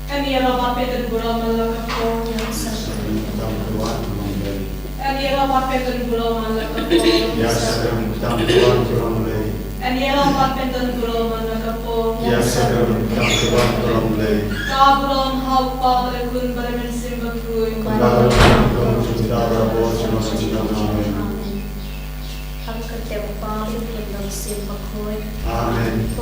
En era Peter Burama Lakapo. En era Peter Burama Lakapo. En era Peter Burama Lakapo. Kabron hau Padre kun baramin simba kuin. Amen.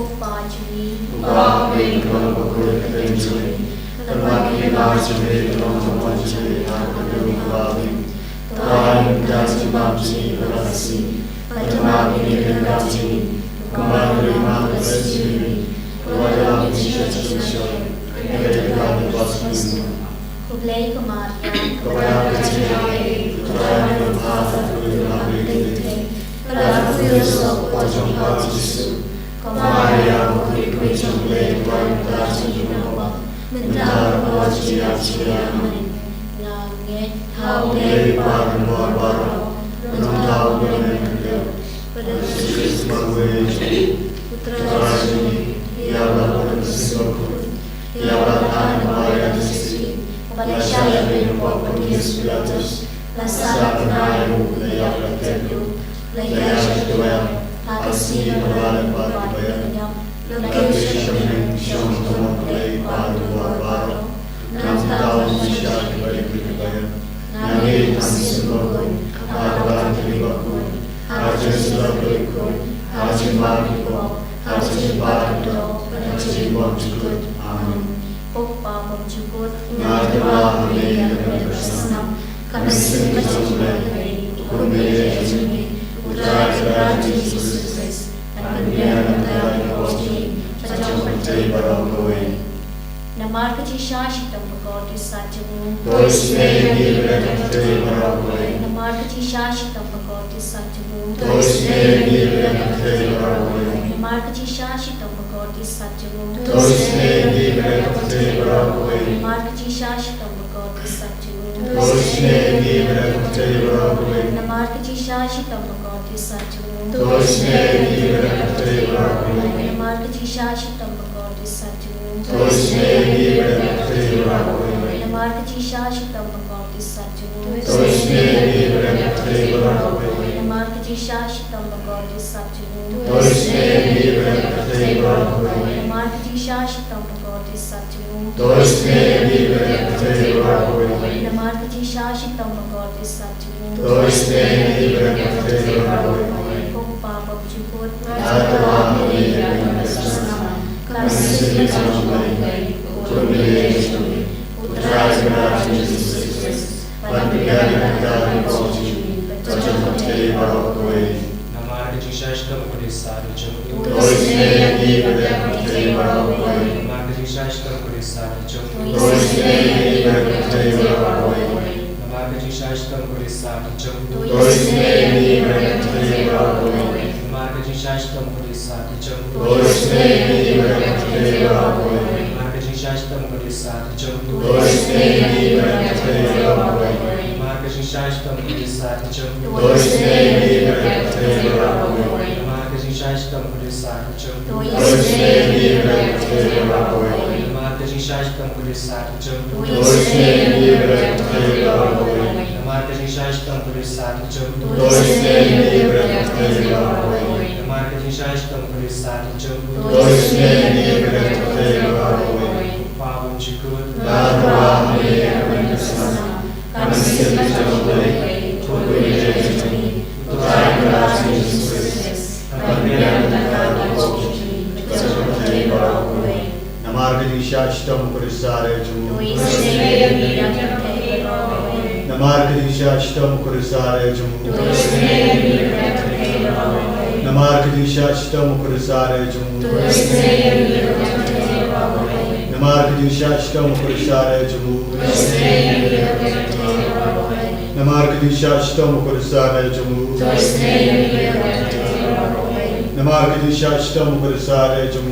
Namarkadishashtam Purasarajam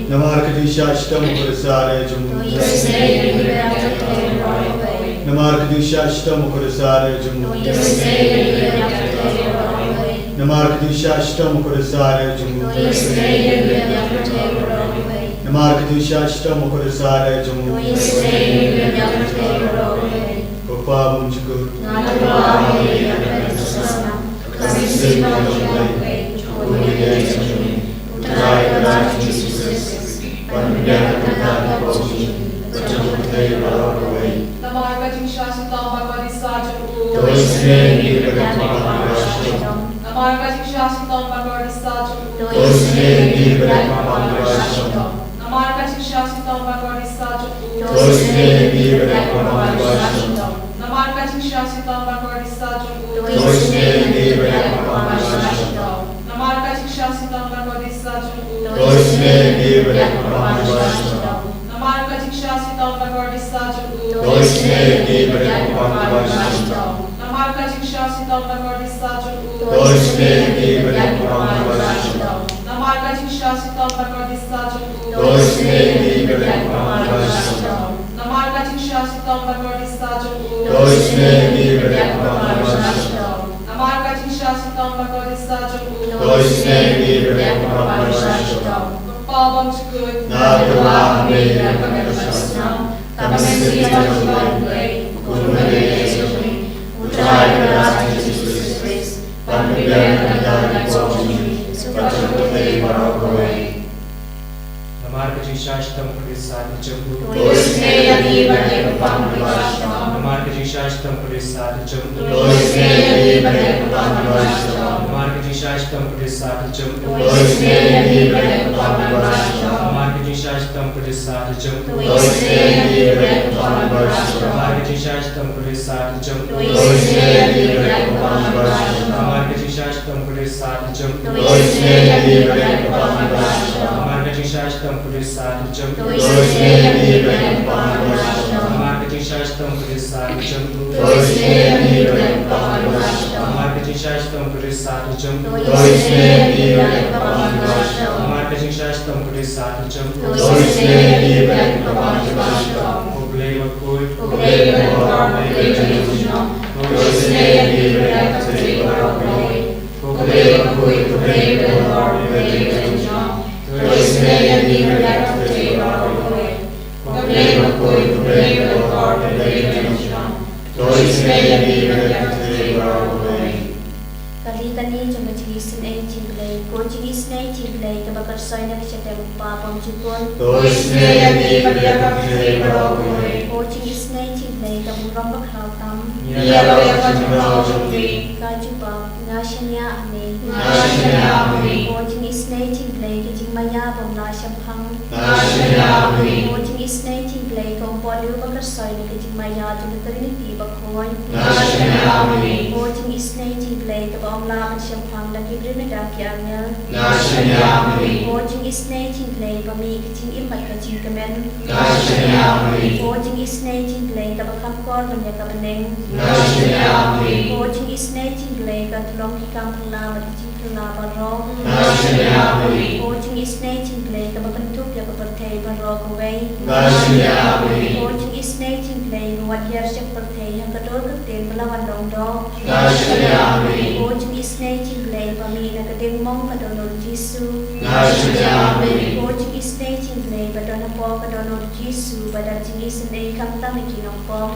Namarkadishashtam Purasarajam Namarkadishashtam Purasarajam Namarkadishashtam Purasarajam Namarkadishashtam Purasarajam Gopavum Chikur Namarkading Shashitam Bhagavati Sajam Namarkading Shashitam Bhagavati Sajam Namarkading Shashitam Bhagavati Sajam Namarkading Shashitam Bhagavati Sajam Namarkading Shashitam Bhagavati Sajam Namarkading Shashitam Bhagavati Sajam Namarkading Shashitam Bhagavati Sajam Namarkading Shashitam Bhagavati Sajam Namarkading Shashitam Bhagavati Sajam Namarkading Shashitam Bhagavati Sajam Pavam Chikur Namarkading Shashitam Purisadacham Namarkading Shashitam Purisadacham Namarkading Shashitam Purisadacham Namarkading Shashitam Purisadacham Namarkading Shashitam Purisadacham Namarkading Shashitam Purisadacham Namarkading Shashitam Purisadacham Namarkading Shashitam Purisadacham Namarkading Shashitam Purisadacham Namarkading Shashitam Purisadacham Obleva Koi Kali-kali jom majlis na jinglay, ko jilis na jinglay, kabakar soy na siya tayo papang jupon. Ko jilis na jinglay, kaburang baklaw Kajupa, ngasya niya ame. Ko jilis na jinglay, kajing mayabang nasyang hang. Ko jilis na jinglay, kung pwede bakar soy na kajing mayado na tariniti bakoy. Ko jilis na jinglay, kabang laman siyang hang lagi brinadaki angel. Ko jilis na jinglay, pami kajing imat kajing kamen. Ko jilis na jinglay, kabakang korban niya kabaneng. Ko jilis na jinglay, katulong hikang laman kajing laban ro. Ko jilis na jinglay, kabakantuk ya kapartay baro kaway. Ko jilis na jinglay, buat yer siya partay yang kador katin malawan dong do. Ko jilis na jinglay, pami na kading mong kadonor Jisu. Ko jilis na jinglay, badon po kadonor Jisu, badal jilis na ikang tamikinong po.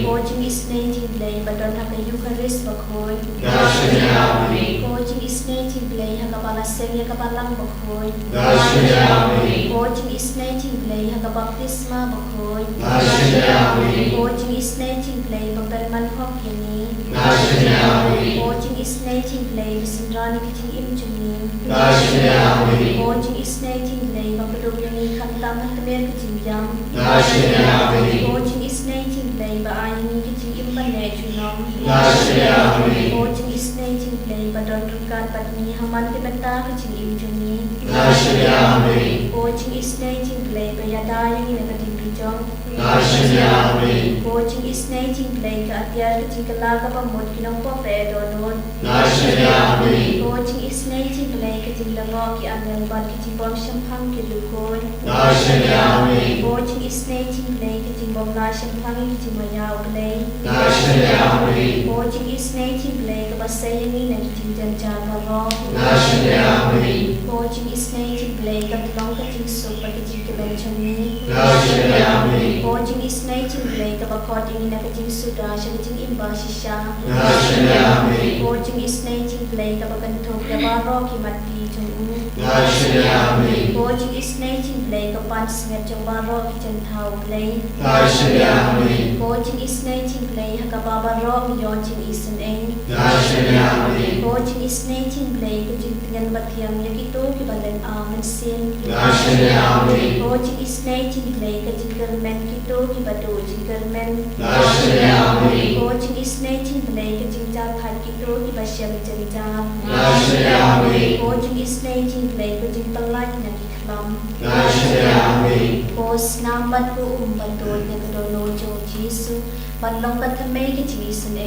Ko jilis na jinglay, badon haka Eucharis bakoy. Ko jilis na jinglay, haka balaseng ya kapalang bakoy. Ko jilis na jinglay, haka baptisma bakoy. Ko jilis na jinglay, pagdarman hok yani. Ko jilis na jinglay, bisinrani kijing imjuni. Ko jilis na jinglay, pagdudog yani kantam na kamer kijing yam. Ko jilis na jinglay, baayin kijing imbane junong. Ko jilis na jinglay, badon rukat patni haman kibenta kijing imjuni. Ko jilis na jinglay, bayadayang inagating bijong. Ko jilis na jinglay, kaatyar kijing kalaga pamod kinong po pedo nun. Watching is native like a Lavoki and then Barkiti Bomsham Punky Lukoi. Watching is native like a Timbom Nasham Punky Timaya Glay. Watching is native like a Basayani and Tinjan Java. Watching is native like a Longating Soup like a Benchami. Watching is native like a Bakoti in a Kating Sudash and in Bashisha. Watching is native like a Bakantoka Baroki Mati to Watching is native like a Pansnet of Baroki and Tau Play. Watching is native like a Kababa Rock, Yaching is an aim. Watching is native like a Jintan Batiam Yakitoki Balan Arm and Sin. Watching is native like a Jingle Man Kitoki Batu Jingle Man. Watching is native like a Jintal Hakitoki Basham Janta. Watching is native like a Jingle Light Nakiklam. Post number 2 Umbato Nakadono Jisu, but longer to make it reason a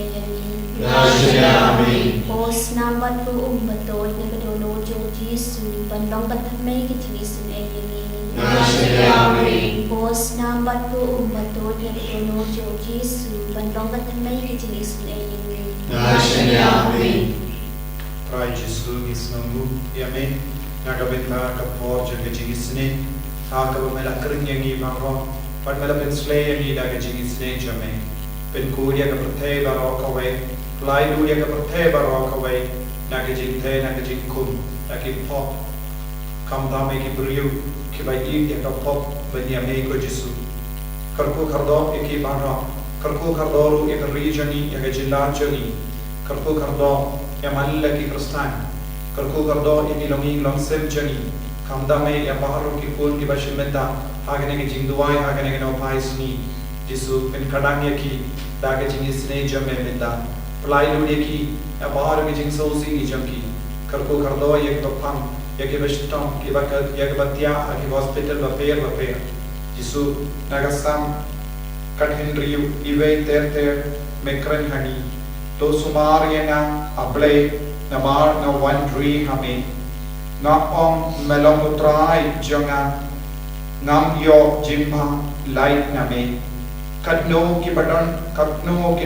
Post number 2 Umbato Nakadono Jisu, but longer to make it reason a Post number 2 Umbato Nakadono Jisu, but longer to make it reason a Try Jesu is no move, Yamen, Nakabenta, Kapor, Jagagisne, Hakabamela Krinyangi Maro, but Melapin Slay and Nidagagis nature may. Pencuria Caprate Barock away, Fly Ludia Caprate Barock away, Nagajin Te, Nagajin Kun, Naki Pop, Come down make it brew, Kibai Yaka Pop, when Yameko Jesu. Karku Kardo, Eki Barra, Karku Kardoru, Yaka Regioni, Yagajila Journey, Karku Kardo, Yamalaki Kristan, Karku Kardo, Emilomi Lomsem Journey, Kamdame, Yabaru Kipul, Kibashimeta, Haganeg Jinduai, Haganeg Paisni, Jesu, and Kadanyaki, Dagajin is nature Memenda, Fly Ludeki, Yabaru Gijing Sosi, Junkie, Karku Kardo, Yakapam, Yakibashtom, Yakabatia, Aki Hospital, Vapair, Jesu, Nagasam, Cut Henry, Ive, Ter, Mekran Hani, Tosumariana, Ablay, Namar, no one tree, Hame. Ngam melomutrai jonga ngam yo jimpa light name katno ki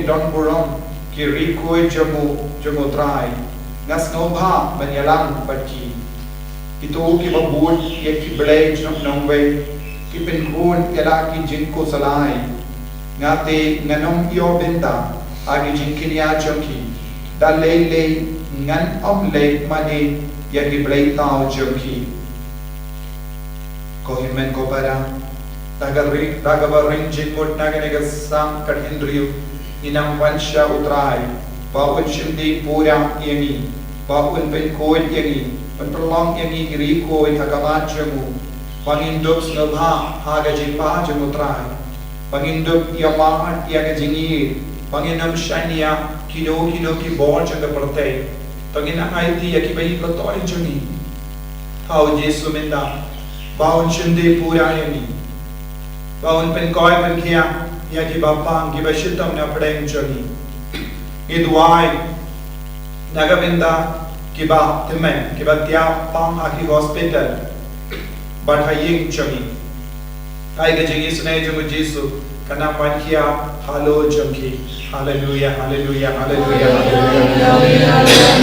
don buron ki rikoi jamutrai ngasnobha banyalang batki ito ki babun ye ki blay jom nongwe ki penkun yala ki jinko salai ngate nganom yo benta agi jinkinia jonki dalele ngan omle mane Yagi Blaitao Junkie Kohimen Kopara Dagabarin Jinwood Naganegasam Kadhindriu Inam Vansha Utrai Bawun Shindi Pura Yeni Bawun Penkoid Yeni Penprolong Yeni Riko in Hakamachamu Panginduk Snobha Hagajimpa Jamutrai Panginduk Yamahat Yagajingi Panginam Shania Kido Ki Borch and the Prote Tangina Haiti Yakibai Platori Juni. How Jesu Menda, Baun Shindi Purayani, Baun Penkoi Penkia, Yakibapang, Gibashitam Napredeng Juni. Idwai Nagavinda, Kiba Timen, Kibatia Pang Aki Hospital, but Haying Juni. I get Jingis Najum Jesu, Kanapankia, Hello Junkie. Hallelujah, hallelujah, hallelujah, hallelujah.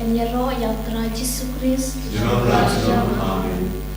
En je roh yang terang Yesus Kristus. Dalam nama Amin.